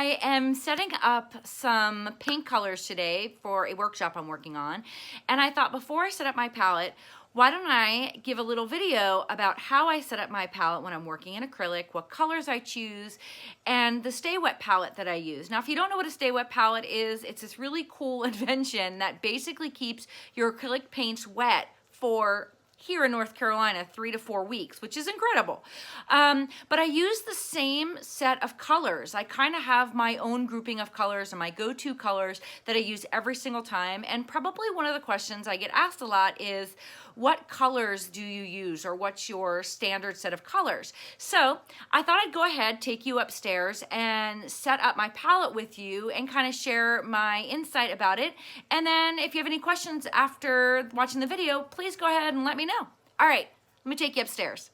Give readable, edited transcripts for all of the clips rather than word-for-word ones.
I am setting up some paint colors today for a workshop I'm working on, and I thought before I set up my palette, why don't I give a little video about how I set up my palette when I'm working in acrylic, what colors I choose, and the Stay Wet palette that I use. Now, if you don't know what a Stay Wet palette is, it's this really cool invention that basically keeps your acrylic paints wet for here in North Carolina 3 to 4 weeks, which is incredible. But I use the same set of colors. I kind of have my own grouping of colors and my go-to colors that I use every single time. And probably one of the questions I get asked a lot is, what colors do you use, or what's your standard set of colors? So I thought I'd go ahead, take you upstairs and set up my palette with you and kind of share my insight about it. And then if you have any questions after watching the video, please go ahead and let me know. All right, let me take you upstairs.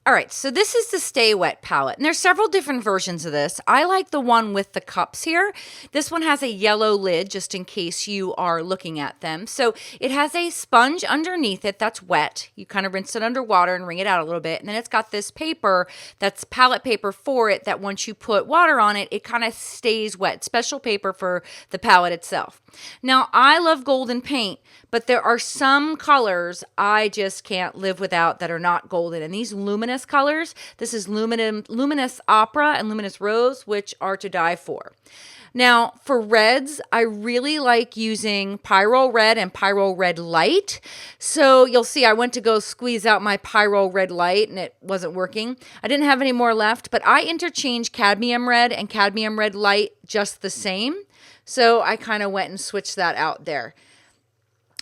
All right, so this is the Stay Wet palette, and there's several different versions of this. I like the one with the cups here. This one has a yellow lid, just in case you are looking at them. So it has a sponge underneath it that's wet. You kind of rinse it under water and wring it out a little bit, and then it's got this paper that's palette paper for it that once you put water on it, it kind of stays wet. Special paper for the palette itself. Now, I love golden paint, but there are some colors I just can't live without that are not golden, and these luminous colors, this is luminous opera and luminous rose, which are to die for. Now, for reds, I really like using Pyrrole Red and Pyrrole Red Light. So you'll see I went to go squeeze out my Pyrrole Red Light and it wasn't working. I didn't have any more left, but I interchange Cadmium Red and Cadmium Red Light just the same. So I kind of went and switched that out there.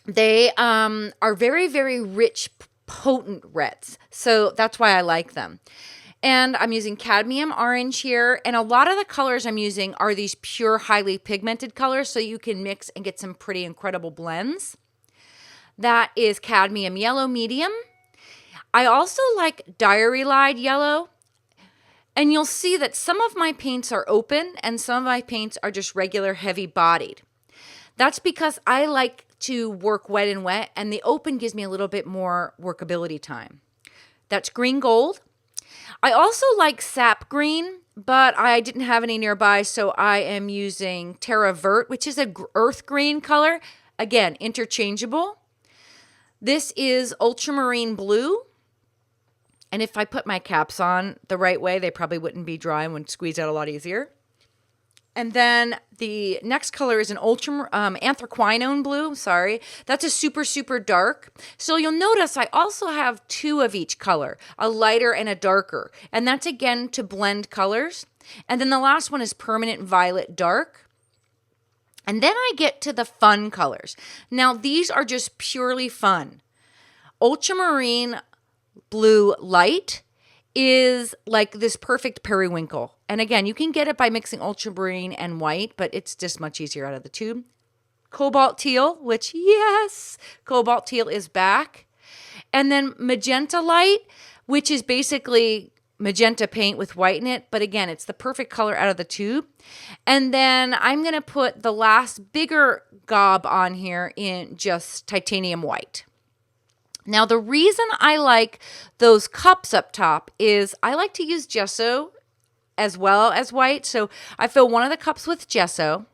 They are very, very rich, potent reds. So that's why I like them. And I'm using cadmium orange here. And a lot of the colors I'm using are these pure, highly pigmented colors, so you can mix and get some pretty incredible blends. That is cadmium yellow medium. I also like diary light yellow. And you'll see that some of my paints are open and some of my paints are just regular heavy bodied. That's because I like to work wet and wet, and the open gives me a little bit more workability time. That's green gold. I also like sap green, but I didn't have any nearby, so I am using Terra Vert, which is a earth green color. Again, interchangeable. This is ultramarine blue. And if I put my caps on the right way, they probably wouldn't be dry and would squeeze out a lot easier. And then the next color is an anthraquinone blue. Sorry, that's a super, super dark. So you'll notice I also have two of each color, a lighter and a darker. And that's again to blend colors. And then the last one is permanent violet dark. And then I get to the fun colors. Now these are just purely fun. Ultramarine blue light is like this perfect periwinkle. And again, you can get it by mixing ultramarine and white, but it's just much easier out of the tube. Cobalt teal, which yes, cobalt teal is back. And then magenta light, which is basically magenta paint with white in it. But again, it's the perfect color out of the tube. And then I'm going to put the last bigger gob on here in just titanium white. Now, the reason I like those cups up top is I like to use gesso as well as white. So I fill one of the cups with gesso,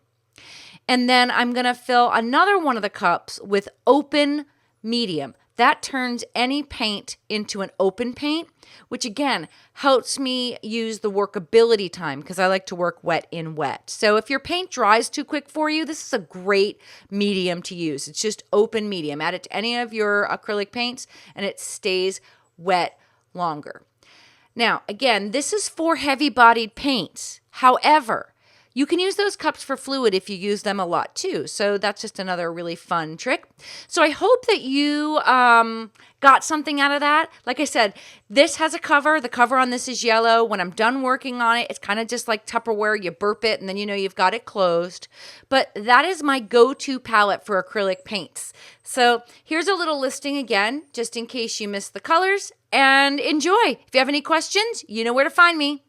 and then I'm going to fill another one of the cups with open medium. That turns any paint into an open paint, which again helps me use the workability time because I like to work wet in wet. So if your paint dries too quick for you, this is a great medium to use. It's just open medium. Add it to any of your acrylic paints and it stays wet longer. Now, again, this is for heavy-bodied paints. However, you can use those cups for fluid if you use them a lot too. So that's just another really fun trick. So I hope that you got something out of that. Like I said, this has a cover. The cover on this is yellow. When I'm done working on it, it's kind of just like Tupperware. You burp it and then you know you've got it closed. But that is my go-to palette for acrylic paints. So here's a little listing again, just in case you missed the colors. And enjoy. If you have any questions, you know where to find me.